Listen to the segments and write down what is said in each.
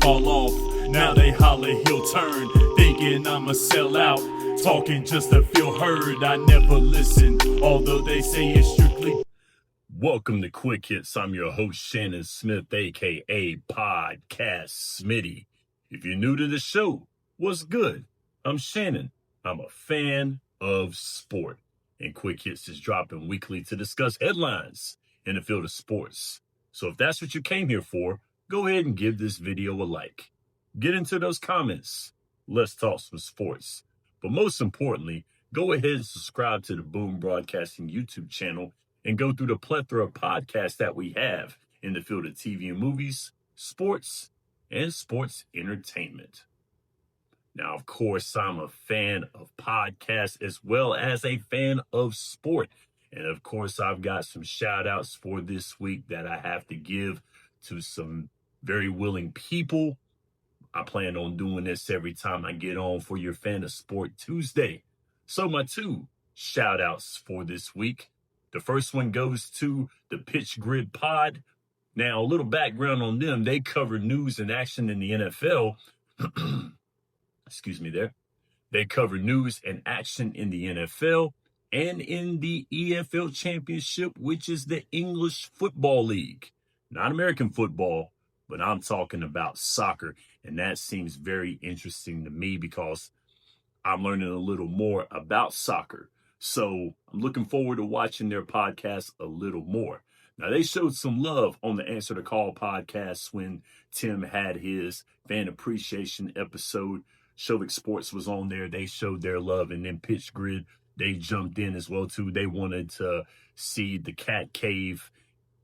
fall off. Now they holler he'll turn, thinking I'ma sell out. Talking just to feel heard, I never listen, although they say it's strictly. Welcome to Quick Hits. I'm your host, Shannon Smith, a.k.a. Podcast Smitty. If you're new to the show, what's good? I'm Shannon. I'm a fan of sport. And Quick Hits is dropping weekly to discuss headlines in the field of sports. So if that's what you came here for, go ahead and give this video a like. Get into those comments. Let's talk some sports. But most importantly, go ahead and subscribe to the Boom Broadcasting YouTube channel and go through the plethora of podcasts that we have in the field of TV and movies, sports, and sports entertainment. Now, of course, I'm a fan of podcasts as well as a fan of sport. And of course, I've got some shout outs for this week that I have to give to some very willing people. I plan on doing this every time I get on for your Fan of Sport Tuesday. So my two shout outs for this week. The first one goes to the Pitch Grid Pod. Now, a little background on them. They cover news and action in the NFL. Excuse me there. They cover news and action in the NFL and in the EFL Championship, which is the English Football League. Not American football, but I'm talking about soccer. And that seems very interesting to me because I'm learning a little more about soccer. So I'm looking forward to watching their podcast a little more. Now, they showed some love on the Answer the Call podcast when Tim had his fan appreciation episode. Shovik Sports was on there. They showed their love. And then Pitch Grid, they jumped in as well, too. They wanted to see the Cat Cave,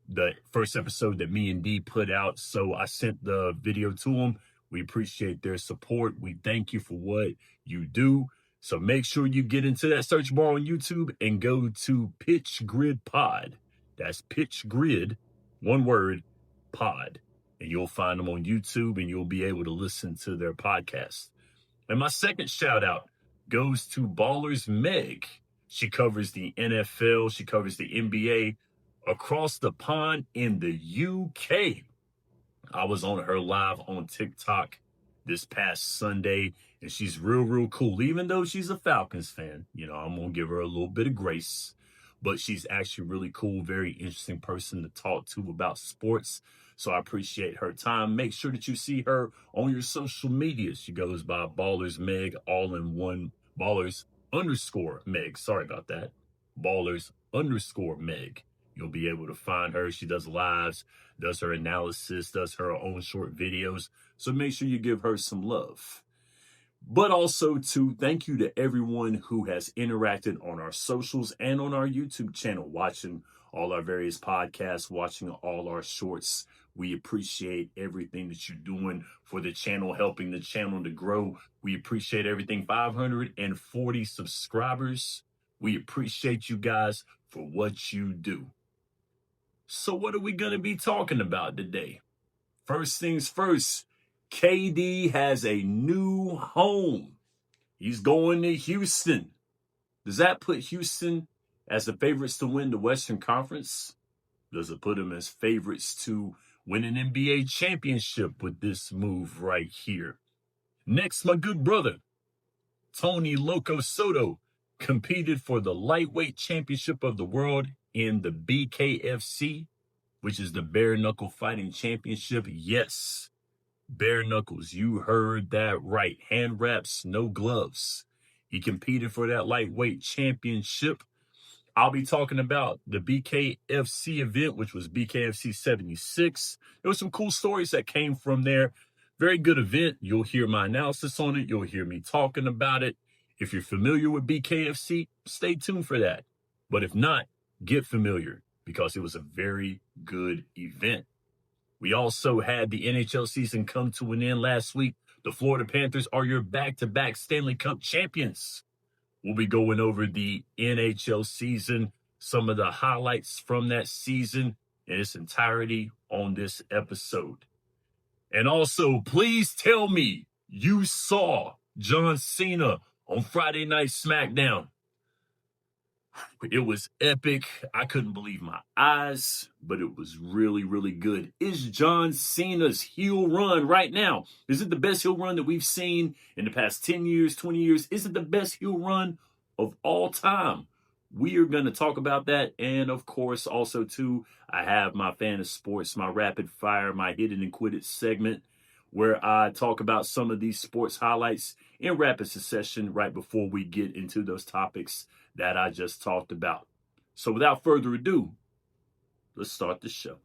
the first episode that me and D put out. So I sent the video to them. We appreciate their support. We thank you for what you do. So make sure you get into that search bar on YouTube and go to Pitch Grid Pod. That's Pitch Grid, one word, pod. And you'll find them on YouTube and you'll be able to listen to their podcast. And my second shout out goes to Ballers Meg. She covers the NFL. She covers the NBA across the pond in the UK. I was on her live on TikTok this past Sunday, and she's real cool. Even though she's a Falcons fan, I'm going to give her a little bit of grace. But she's actually really cool, very interesting person to talk to about sports. So I appreciate her time. Make sure that you see her on your social media. She goes by Ballers Meg, all in one, Ballers_Meg. Sorry about that. Ballers_Meg. You'll be able to find her. She does lives, does her analysis, does her own short videos. So make sure you give her some love. But also, too, thank you to everyone who has interacted on our socials and on our YouTube channel, watching all our various podcasts, watching all our shorts. We appreciate everything that you're doing for the channel, helping the channel to grow. We appreciate everything. 540 subscribers. We appreciate you guys for what you do. So what are we going to be talking about today? First things first, KD has a new home. He's going to Houston. Does that put Houston as the favorites to win the Western Conference? Does it put them as favorites to win an NBA championship with this move right here? Next, my good brother, Tony Loco Soto, competed for the lightweight championship of the world in the BKFC, which is the bare knuckle fighting championship. Yes, bare knuckles. You heard that right. Hand wraps, no gloves. He competed for that lightweight championship. I'll be talking about the BKFC event, which was BKFC 76. There were some cool stories that came from there. Very good event. You'll hear my analysis on it. You'll hear me talking about it. If you're familiar with BKFC, stay tuned for that. But if not, get familiar because it was a very good event. We also had the NHL season come to an end last week. The Florida Panthers are your back-to-back Stanley Cup champions. We'll be going over the NHL season, some of the highlights from that season in its entirety on this episode. And also, please tell me you saw John Cena on Friday Night SmackDown. It was epic. I couldn't believe my eyes, but it was really, really good. Is John Cena's heel run right now? Is it the best heel run that we've seen in the past 10 years, 20 years? Is it the best heel run of all time? We are going to talk about that. And of course, also too, I have my fan of sports, my rapid fire, my hit it and quit it segment, where I talk about some of these sports highlights in rapid succession right before we get into those topics that I just talked about. So without further ado, let's start the show.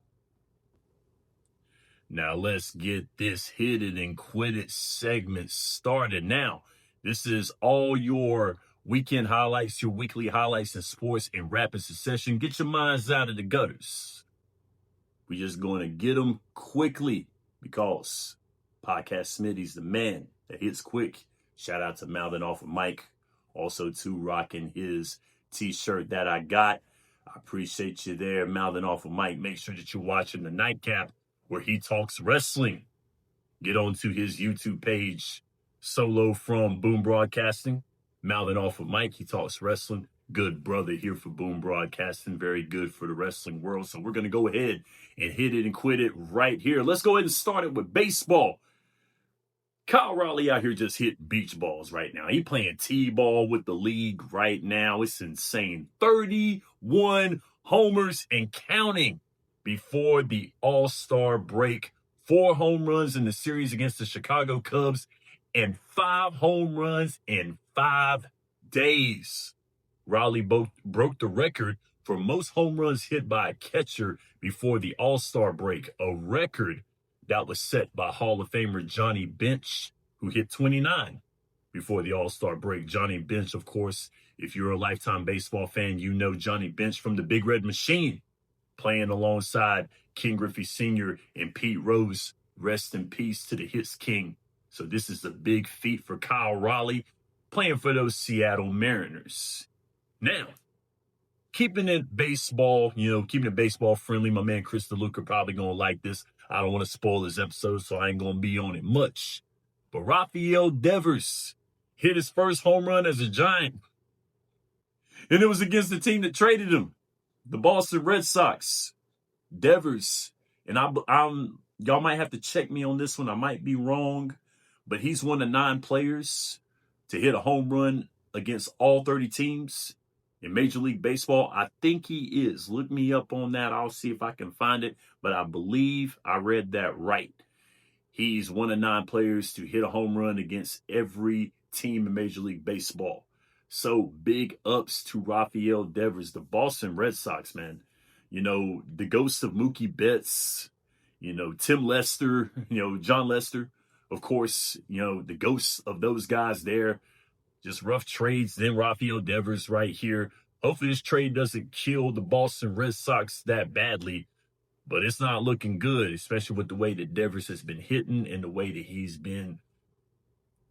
Now let's get this hit it and quit it segment started. Now, this is all your weekend highlights, your weekly highlights in sports in rapid succession. Get your minds out of the gutters. We're just going to get them quickly because Podcast Smitty's the man that hits quick. Shout out to Mouthing Off of Mike. Also, too, rocking his t-shirt that I got. I appreciate you there, Mouthing Off of Mike. Make sure that you're watching the Nightcap where he talks wrestling. Get onto his YouTube page, Solo from Boom Broadcasting. Mouthing Off of Mike, he talks wrestling. Good brother here for Boom Broadcasting. Very good for the wrestling world. So we're going to go ahead and hit it and quit it right here. Let's go ahead and start it with baseball. Kyle Raleigh out here just hit beach balls right now. He playing T-ball with the league right now. It's insane. 31 homers and counting before the All-Star break. 4 home runs in the series against the Chicago Cubs and 5 home runs in 5 days. Raleigh broke the record for most home runs hit by a catcher before the All-Star break, a record that was set by Hall of Famer Johnny Bench, who hit 29 before the All-Star break. Johnny Bench, of course, if you're a lifetime baseball fan, you know Johnny Bench from the Big Red Machine, playing alongside King Griffey Sr. and Pete Rose. Rest in peace to the Hits King. So this is a big feat for Kyle Raleigh, playing for those Seattle Mariners. Now, keeping it baseball, keeping it baseball friendly. My man Chris DeLuca probably going to like this. I don't want to spoil his episode, so I ain't going to be on it much. But Rafael Devers hit his first home run as a Giant. And it was against the team that traded him, the Boston Red Sox. Devers, and y'all might have to check me on this one. I might be wrong, but he's one of 9 players to hit a home run against all 30 teams in Major League Baseball. I think he is. Look me up on that. I'll see if I can find it. But I believe I read that right. He's one of 9 players to hit a home run against every team in Major League Baseball. So big ups to Rafael Devers, the Boston Red Sox, man. The ghost of Mookie Betts, Tim Lester, John Lester, of course, the ghosts of those guys there. Just rough trades. Then Rafael Devers right here. Hopefully this trade doesn't kill the Boston Red Sox that badly, but it's not looking good, especially with the way that Devers has been hitting and the way that he's been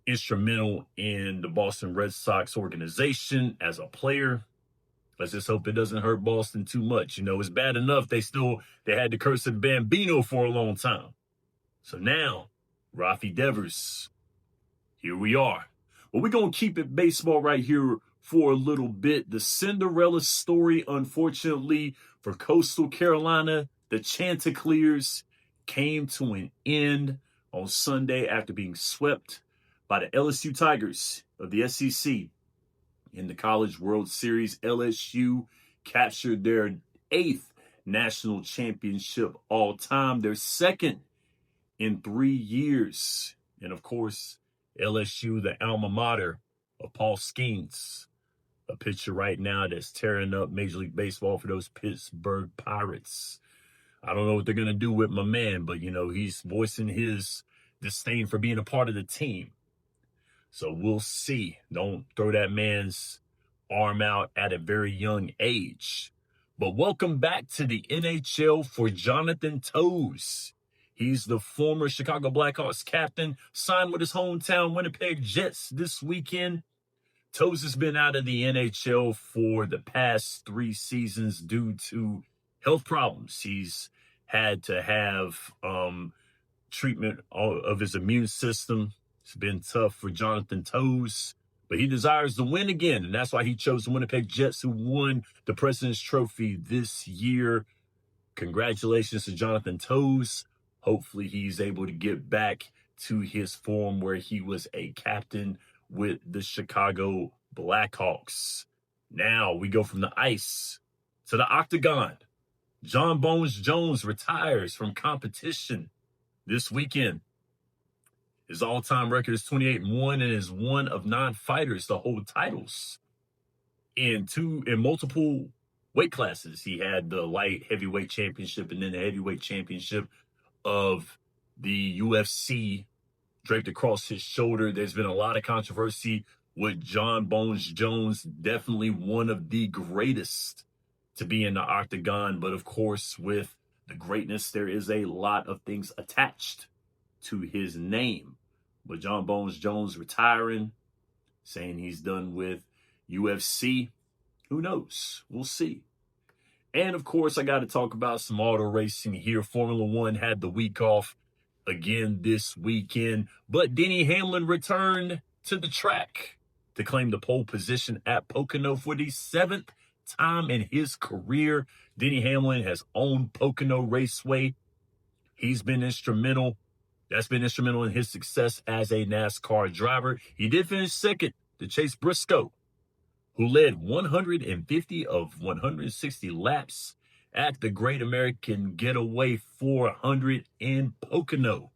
instrumental in the Boston Red Sox organization as a player. Let's just hope it doesn't hurt Boston too much. It's bad enough they had the curse of Bambino for a long time. So now, Rafi Devers, here we are. Well, we're going to keep it baseball right here for a little bit. The Cinderella story, unfortunately, for Coastal Carolina, the Chanticleers, came to an end on Sunday after being swept by the LSU Tigers of the SEC in the College World Series. LSU captured their 8th national championship all time, their 2nd in 3 years. And of course, LSU, the alma mater of Paul Skeens, a pitcher right now that's tearing up Major League Baseball for those Pittsburgh Pirates. I don't know what they're going to do with my man, but, he's voicing his disdain for being a part of the team. So we'll see. Don't throw that man's arm out at a very young age. But welcome back to the NHL for Jonathan Toews. He's the former Chicago Blackhawks captain, signed with his hometown Winnipeg Jets this weekend. Toews has been out of the NHL for the past 3 seasons due to health problems. He's had to have treatment of his immune system. It's been tough for Jonathan Toews, but he desires to win again, and that's why he chose the Winnipeg Jets, who won the President's Trophy this year. Congratulations to Jonathan Toews. Hopefully he's able to get back to his form where he was a captain with the Chicago Blackhawks. Now we go from the ice to the octagon. John Bones Jones retires from competition this weekend. His all-time record is 28-1 and is one of 9 fighters to hold titles in multiple weight classes. He had the light heavyweight championship and then the heavyweight championship of the UFC draped across his shoulder. There's been a lot of controversy with John Bones Jones, definitely one of the greatest to be in the octagon. But of course, with the greatness, there is a lot of things attached to his name. But John Bones Jones retiring, saying he's done with UFC. Who knows? We'll see. And of course, I got to talk about some auto racing here. Formula One had the week off again this weekend, but Denny Hamlin returned to the track to claim the pole position at Pocono for the 7th time in his career. Denny Hamlin has owned Pocono Raceway. He's been instrumental. That's been instrumental in his success as a NASCAR driver. He did finish second to Chase Briscoe, who led 150 of 160 laps at the Great American Getaway 400 in Pocono.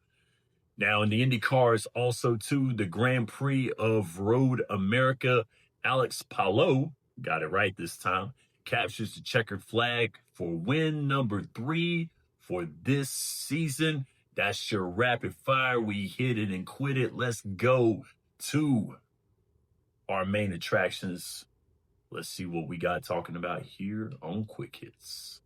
Now, in the Indy cars, also to the Grand Prix of Road America, Alex Palou, got it right this time, captures the checkered flag for win number 3 for this season. That's your rapid fire. We hit it and quit it. Let's go to our main attractions. Let's see what we got talking about here on Quick Hits.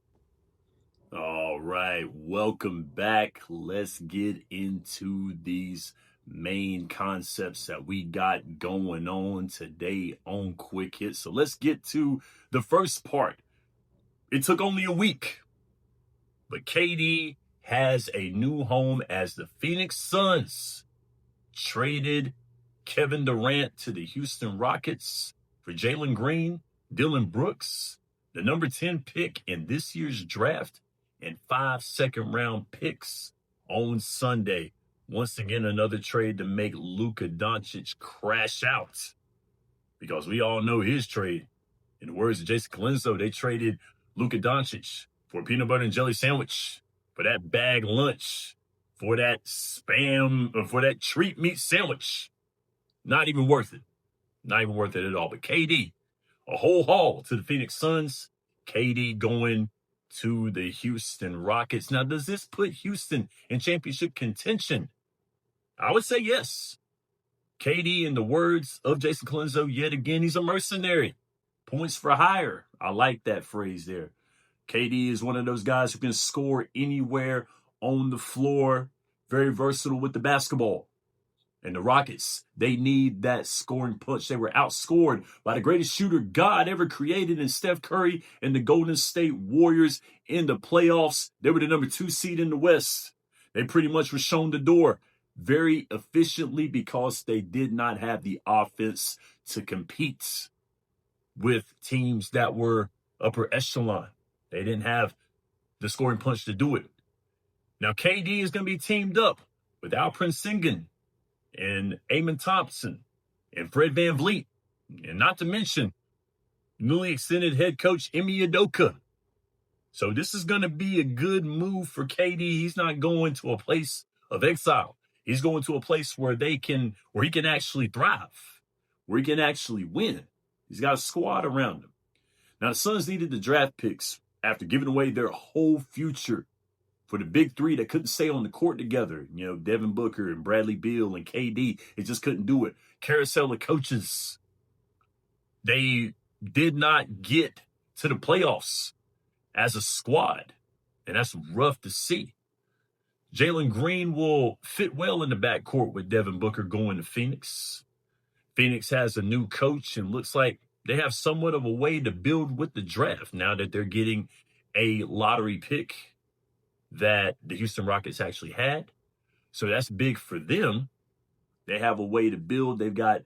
All right, welcome back. Let's get into these main concepts that we got going on today on Quick Hits. So let's get to the first part. It took only a week, but KD has a new home as the Phoenix Suns traded Kevin Durant to the Houston Rockets for Jalen Green, Dylan Brooks, the number 10 pick in this year's draft, and 5 second-round picks on Sunday. Once again, another trade to make Luka Doncic crash out, because we all know his trade. In the words of Jason Colenso, they traded Luka Doncic for a peanut butter and jelly sandwich, for that bag lunch, for that spam, or for that treat meat sandwich. Not even worth it. Not even worth it at all. But KD, a whole haul to the Phoenix Suns. KD going to the Houston Rockets. Now, does this put Houston in championship contention? I would say yes. KD, in the words of Jason Colenso, yet again, he's a mercenary. Points for hire. I like that phrase there. KD is one of those guys who can score anywhere on the floor. Very versatile with the basketball. And the Rockets, they need that scoring punch. They were outscored by the greatest shooter God ever created in Steph Curry and the Golden State Warriors in the playoffs. They were the number 2 seed in the West. They pretty much were shown the door very efficiently because they did not have the offense to compete with teams that were upper echelon. They didn't have the scoring punch to do it. Now, KD is going to be teamed up with Alperen Sengun and Amen Thompson and Fred VanVleet, and not to mention newly extended head coach Ime Udoka. So this is going to be a good move for KD. He's not going to a place of exile. He's going to a place where he can actually thrive, where he can actually win. He's got a squad around him. Now, the Suns needed the draft picks after giving away their whole future for the big three that couldn't stay on the court together. You know, Devin Booker and Bradley Beal and KD, it just couldn't do it. Carousel of coaches, they did not get to the playoffs as a squad, and that's rough to see. Jalen Green will fit well in the backcourt with Devin Booker going to Phoenix. Phoenix has a new coach and looks like they have somewhat of a way to build with the draft now that they're getting a lottery pick that the Houston Rockets actually had. So that's big for them. They have a way to build. They've got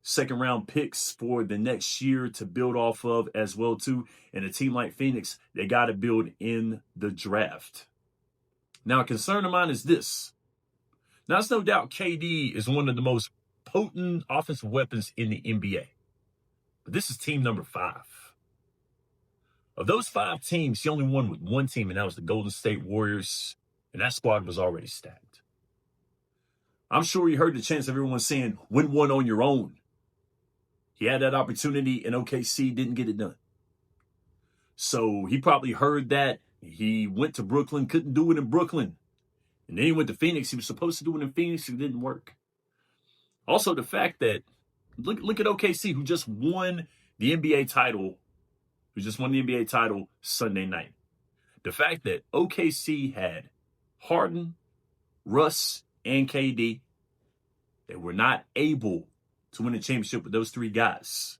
second round picks for the next year to build off of as well too. And a team like Phoenix, they got to build in the draft. Now, a concern of mine is this. Now, it's no doubt KD is one of the most potent offensive weapons in the NBA. But this is team number 5. Of those 5 teams, he only won with one team, and that was the Golden State Warriors. And that squad was already stacked. I'm sure you heard the chants of everyone saying, win one on your own. He had that opportunity in OKC, didn't get it done. So he probably heard that. He went to Brooklyn, couldn't do it in Brooklyn. And then he went to Phoenix. He was supposed to do it in Phoenix. It didn't work. Also, the fact that, look at OKC, who just won the NBA title, Sunday night. The fact that OKC had Harden, Russ, and KD, they were not able to win a championship with those 3 guys.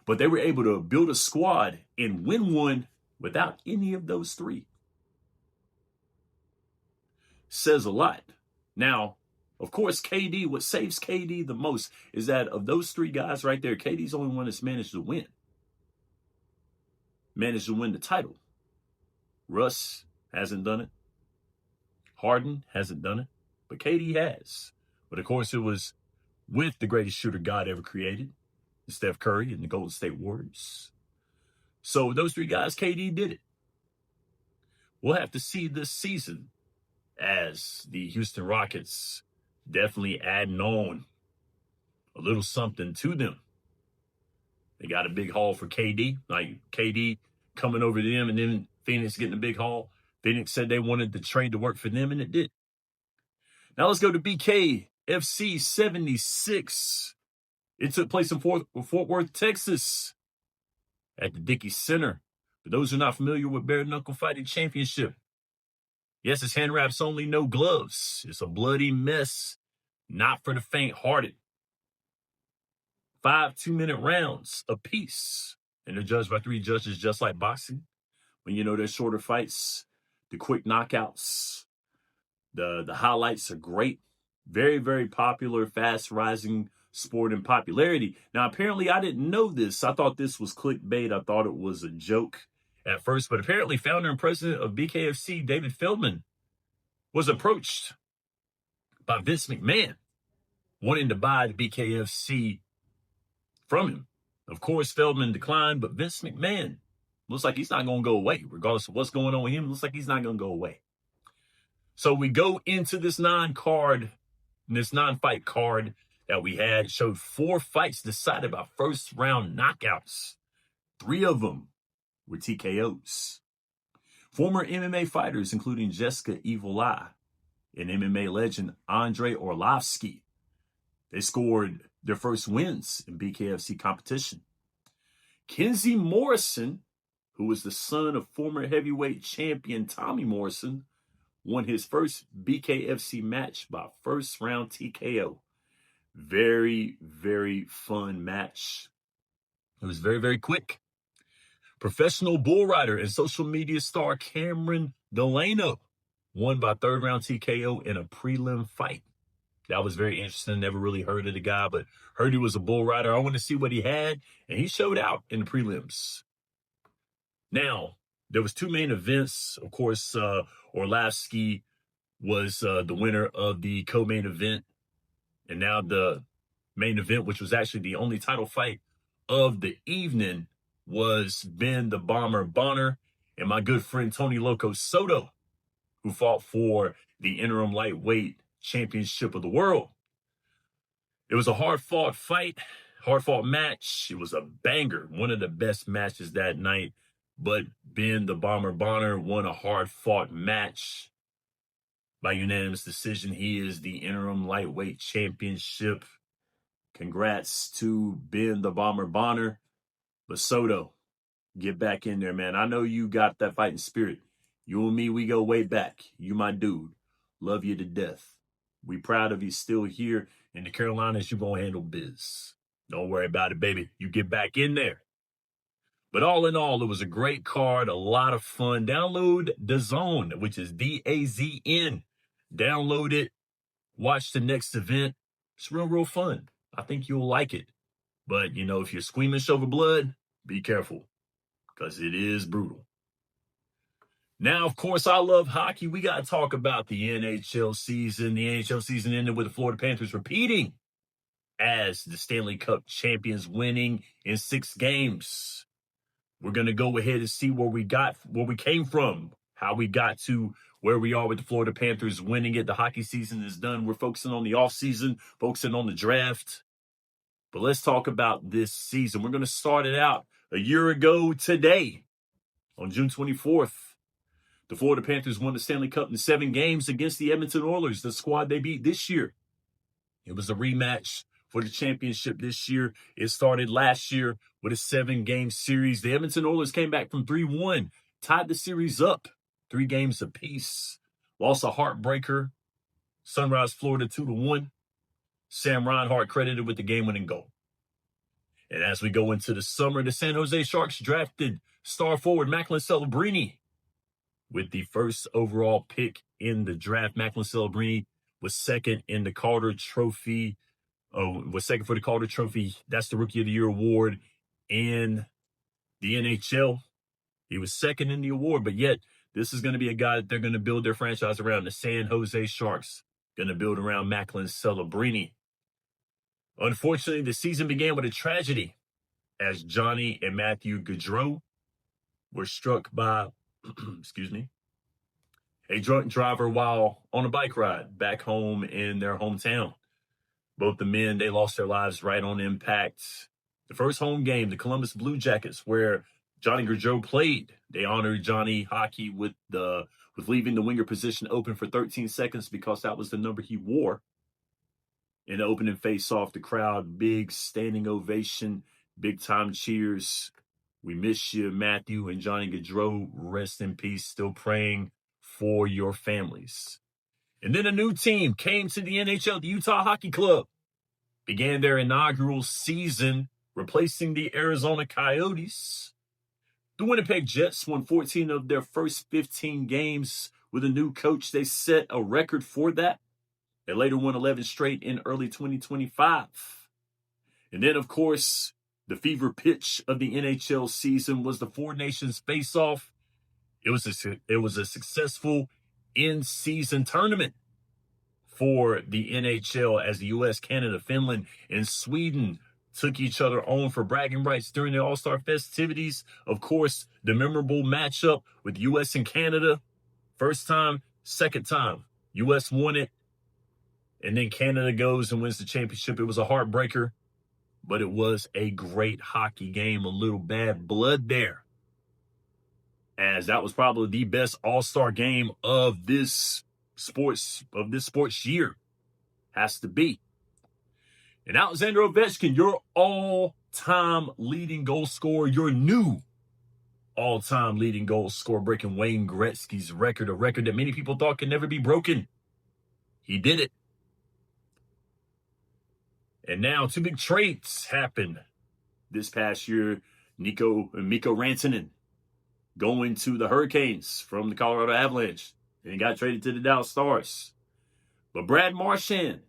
But they were able to build a squad and win one without any of those 3. Says a lot. Now, of course, KD, what saves KD the most is that of those 3 guys right there, KD's the only one that's managed to win. Managed to win the title. Russ hasn't done it. Harden hasn't done it. But KD has. But of course, it was with the greatest shooter God ever created, Steph Curry and the Golden State Warriors. So those 3 guys, KD did it. We'll have to see this season as the Houston Rockets definitely adding on a little something to them. They got a big haul for KD, like KD coming over to them and then Phoenix getting a big haul. Phoenix said they wanted the trade to work for them, and it did. Now let's go to BKFC 76. It took place in Fort Worth, Texas at the Dickey Center. For those who are not familiar with Bare Knuckle Fighting Championship, yes, it's hand wraps only, no gloves. It's a bloody mess, not for the faint-hearted. 5 2-minute rounds apiece. And they're judged by 3 judges, just like boxing. When you know there's shorter fights, the quick knockouts, the highlights are great. Very, very popular, fast-rising sport in popularity. Now, apparently, I didn't know this. I thought this was clickbait. I thought it was a joke at first. But apparently, founder and president of BKFC, David Feldman, was approached by Vince McMahon, wanting to buy the BKFC from him. Of course, Feldman declined, but Vince McMahon looks like he's not going to go away. Regardless of what's going on with him, looks like he's not going to go away. So we go into this non-fight card that we had. It showed 4 fights decided by first-round knockouts. 3 of them were TKOs. Former MMA fighters, including Jessica Evil Eye and MMA legend Andrei Arlovsky, they scored their first wins in BKFC competition. Kenzie Morrison, who was the son of former heavyweight champion Tommy Morrison, won his first BKFC match by first-round TKO. Very, very fun match. It was very, very quick. Professional bull rider and social media star Cameron Delano won by third-round TKO in a prelim fight. That was very interesting. Never really heard of the guy, but heard he was a bull rider. I wanted to see what he had, and he showed out in the prelims. Now, there was 2 main events. Of course, Arlovsky was the winner of the co-main event. And now the main event, which was actually the only title fight of the evening, was Ben the Bomber Bonner and my good friend Tony Loco Soto, who fought for the interim lightweight championship of the world. It was a hard-fought fight, hard-fought match. It was a banger, one of the best matches that night. But Ben the Bomber Bonner won a hard-fought match by unanimous decision. He is the interim lightweight championship. Congrats to Ben the Bomber Bonner. But Soto, get back in there, man. I know you got that fighting spirit. You and me, we go way back. You my dude. Love you to death. We proud of you still here in the Carolinas. You gonna handle biz. Don't worry about it, baby. You get back in there. But all in all, it was a great card, a lot of fun. Download DAZN, which is DAZN. Download it. Watch the next event. It's real, real fun. I think you'll like it. But, you know, if you're squeamish over blood, be careful because it is brutal. Now, of course, I love hockey. We got to talk about the NHL season. The NHL season ended with the Florida Panthers repeating as the Stanley Cup champions, winning in 6 games. We're going to go ahead and see where we came from, how we got to where we are with the Florida Panthers winning it. The hockey season is done. We're focusing on the offseason, focusing on the draft. But let's talk about this season. We're going to start it out a year ago today, on June 24th. The Florida Panthers won the Stanley Cup in 7 games against the Edmonton Oilers, the squad they beat this year. It was a rematch for the championship this year. It started last year with a 7-game series. The Edmonton Oilers came back from 3-1, tied the series up 3 games apiece. Lost a heartbreaker, Sunrise, Florida, 2-1. Sam Reinhart credited with the game-winning goal. And as we go into the summer, the San Jose Sharks drafted star forward Macklin Celebrini with the first overall pick in the draft. Macklin Celebrini was second in the Calder Trophy. Was second for the Calder Trophy. That's the Rookie of the Year award in the NHL. He was second in the award, but yet this is going to be a guy that they're going to build their franchise around. The San Jose Sharks going to build around Macklin Celebrini. Unfortunately, the season began with a tragedy as Johnny and Matthew Gaudreau were struck by, a drunk driver while on a bike ride back home in their hometown. Both the men, they lost their lives right on impact. The first home game, the Columbus Blue Jackets, where Johnny Gaudreau played, they honored Johnny Hockey with leaving the winger position open for 13 seconds because that was the number he wore. In the opening face-off, the crowd, big standing ovation, big-time cheers. We miss you, Matthew and Johnny Gaudreau. Rest in peace. Still praying for your families. And then a new team came to the NHL, the Utah Hockey Club. Began their inaugural season, replacing the Arizona Coyotes. The Winnipeg Jets won 14 of their first 15 games with a new coach. They set a record for that. They later won 11 straight in early 2025. And then, of course, the fever pitch of the NHL season was the Four Nations face-off. It was a successful in-season tournament for the NHL as the U.S., Canada, Finland, and Sweden took each other on for bragging rights during the All-Star festivities. Of course, the memorable matchup with U.S. and Canada. First time, second time. U.S. won it. And then Canada goes and wins the championship. It was a heartbreaker, but it was a great hockey game. A little bad blood there, as that was probably the best All-Star game of this sports year. Has to be. And Alexander Ovechkin, your all-time leading goal scorer, your new all-time leading goal scorer, breaking Wayne Gretzky's record, a record that many people thought could never be broken. He did it. And now 2 big trades happened this past year. Mikko Rantanen going to the Hurricanes from the Colorado Avalanche. And he got traded to the Dallas Stars. But Brad Marchand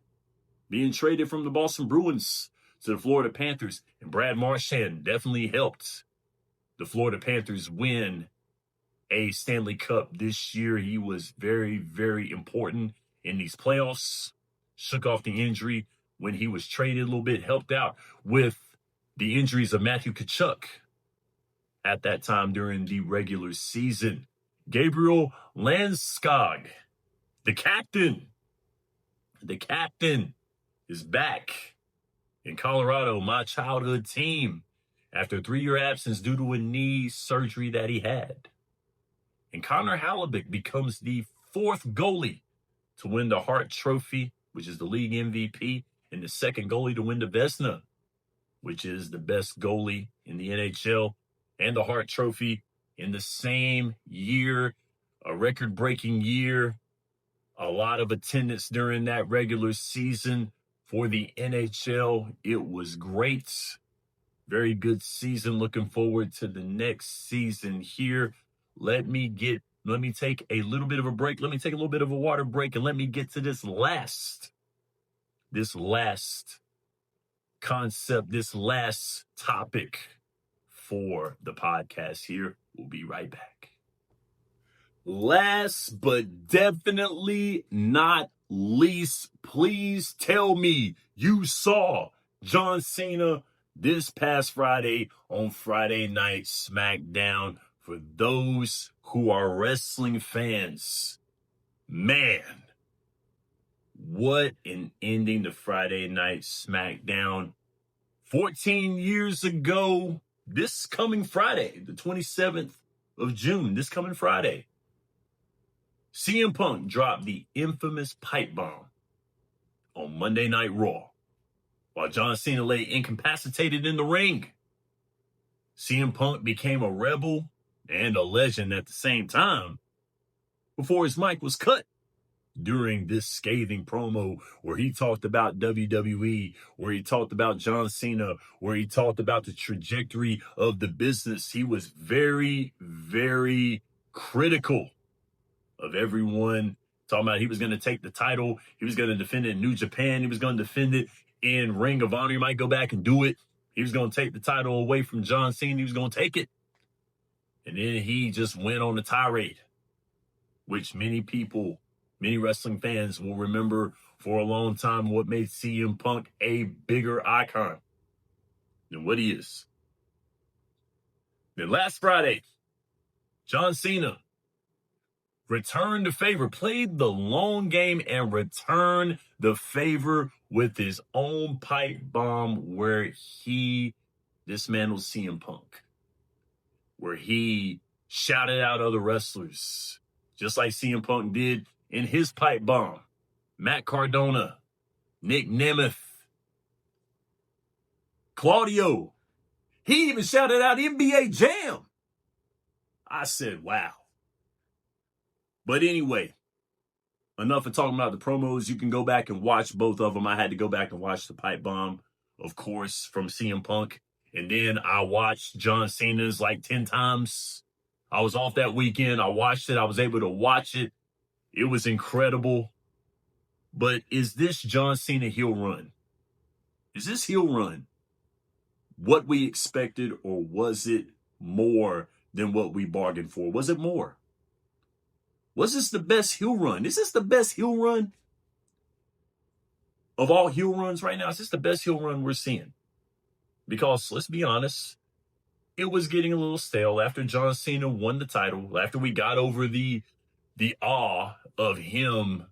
being traded from the Boston Bruins to the Florida Panthers. And Brad Marchand definitely helped the Florida Panthers win a Stanley Cup this year. He was very, very important in these playoffs. Shook off the injury when he was traded a little bit, helped out with the injuries of Matthew Tkachuk at that time during the regular season. Gabriel Landeskog, the captain is back in Colorado, my childhood team, after a 3-year absence due to a knee surgery that he had. And Connor Hellebuyck becomes the 4th goalie to win the Hart Trophy, which is the league MVP, and the 2nd goalie to win the Vezina, which is the best goalie in the NHL, and the Hart Trophy in the same year, a record-breaking year. A lot of attendance during that regular season for the NHL. It was great. Very good season. Looking forward to the next season here. Let me take a little bit of a break. Let me take a little bit of a water break, and let me get to this last concept, this last topic for the podcast here. We'll be right back. Last but definitely not least, please tell me you saw John Cena this past Friday on Friday Night SmackDown. For those who are wrestling fans, man, what an ending to Friday Night SmackDown. 14 years ago, this coming Friday, the 27th of June, this coming Friday, CM Punk dropped the infamous pipe bomb on Monday Night Raw while John Cena lay incapacitated in the ring. CM Punk became a rebel and a legend at the same time before his mic was cut during this scathing promo where he talked about WWE, where he talked about John Cena, where he talked about the trajectory of the business. He was very, very critical of everyone, talking about he was going to take the title, he was going to defend it in New Japan, he was going to defend it in Ring of Honor, he might go back and do it, he was going to take the title away from John Cena, he was going to take it, and then he just went on a tirade, which many people, many wrestling fans will remember for a long time what made CM Punk a bigger icon than what he is. Then last Friday, John Cena returned the favor, played the long game and returned the favor with his own pipe bomb where he dismantled CM Punk, where he shouted out other wrestlers, just like CM Punk did in his pipe bomb. Matt Cardona, Nick Nemeth, Claudio. He even shouted out NBA Jam. I said, wow. But anyway, enough of talking about the promos. You can go back and watch both of them. I had to go back and watch the pipe bomb, of course, from CM Punk. And then I watched John Cena's like 10 times. I was off that weekend. I watched it. I was able to watch it. It was incredible. But is this John Cena heel run? Is this heel run what we expected, or was it more than what we bargained for? Was it more? Was this the best heel run? Is this the best heel run of all heel runs right now? Is this the best heel run we're seeing? Because let's be honest, it was getting a little stale after John Cena won the title, after we got over the awe of him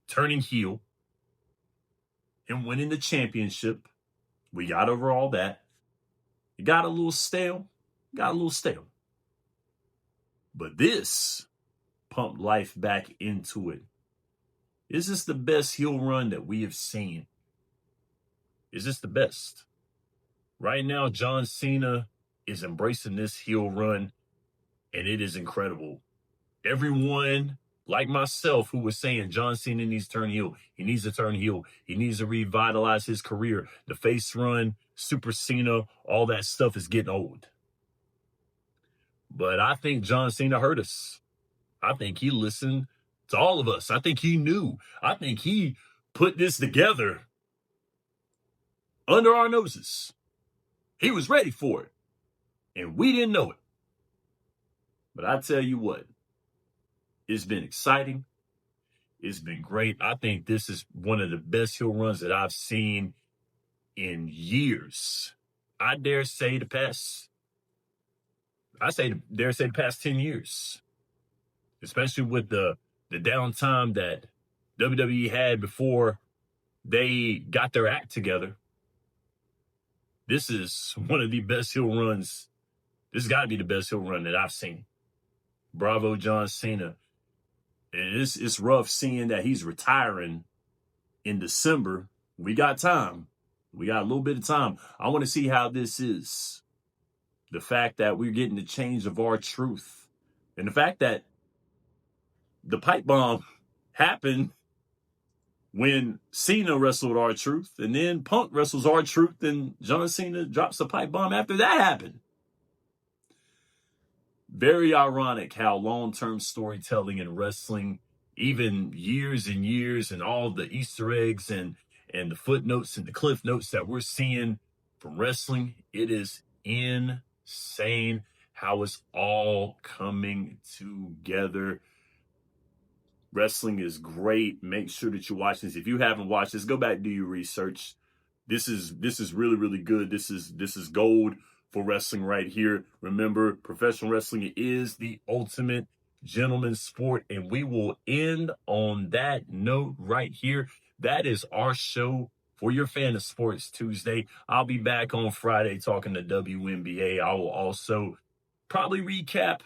turning heel, him winning the championship. We got over all that. It got a little stale. But this pumped life back into it. Is this the best heel run that we have seen? Is this the best? Right now, John Cena is embracing this heel run, and it is incredible. Everyone, like myself, who was saying John Cena needs to turn heel. He needs to turn heel. He needs to revitalize his career. The face run, Super Cena, all that stuff is getting old. But I think John Cena heard us. I think he listened to all of us. I think he knew. I think he put this together under our noses. He was ready for it, and we didn't know it. But I tell you what, it's been exciting. It's been great. I think this is one of the best heel runs that I've seen in years. I dare say the past 10 years. Especially with the downtime that WWE had before they got their act together. This is one of the best heel runs. This has got to be the best heel run that I've seen. Bravo, John Cena. And it's rough seeing that he's retiring in December. We got time. We got a little bit of time. I want to see how this is. The fact that we're getting the change of our truth. And the fact that the pipe bomb happened when Cena wrestled R-Truth, and then Punk wrestles R-Truth, and John Cena drops the pipe bomb after that happened. Very ironic how long-term storytelling in wrestling, even years and years, and all the Easter eggs and and the footnotes and the cliff notes that we're seeing from wrestling. It is insane how it's all coming together. Wrestling is great. Make sure that you watch this. If you haven't watched this, go back and do your research. This is really, really good. This is gold for wrestling right here. Remember, professional wrestling is the ultimate gentleman's sport, and we will end on that note right here. That is our show for your Fan of Sports Tuesday. I'll be back on Friday talking to WNBA. I will also probably recap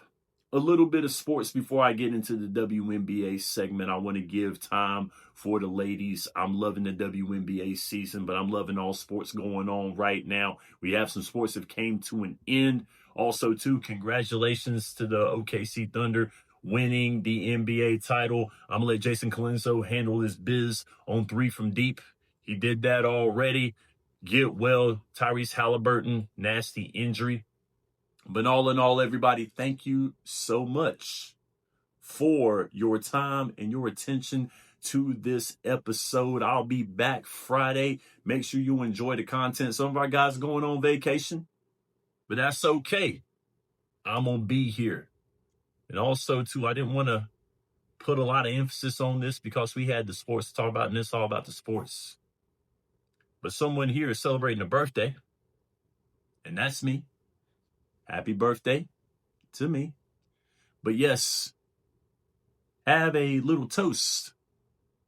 a little bit of sports before I get into the WNBA segment. I want to give time for the ladies. I'm loving the WNBA season, but I'm loving all sports going on right now. We have some sports that came to an end. Also, too, congratulations to the OKC Thunder winning the NBA title. I'm going to let Jason Colenso handle his biz on 3 from deep. He did that already. Get well, Tyrese Halliburton, nasty injury. But all in all, everybody, thank you so much for your time and your attention to this episode. I'll be back Friday. Make sure you enjoy the content. Some of our guys are going on vacation, but that's okay. I'm going to be here. And also, too, I didn't want to put a lot of emphasis on this because we had the sports to talk about, and it's all about the sports. But someone here is celebrating a birthday, and that's me. Happy birthday to me. But yes, have a little toast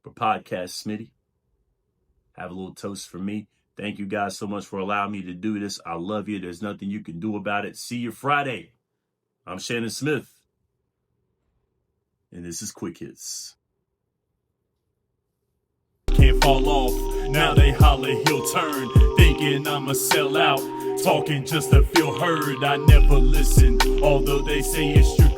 for Podcast Smitty. Have a little toast for me. Thank you guys so much for allowing me to do this. I love you. There's nothing you can do about it. See you Friday. I'm Shannon Smith, and this is Quick Hits. Can't fall off, now they holler he'll turn, thinking I'ma sell out, talking just to feel heard. I never listen, although they say it's true.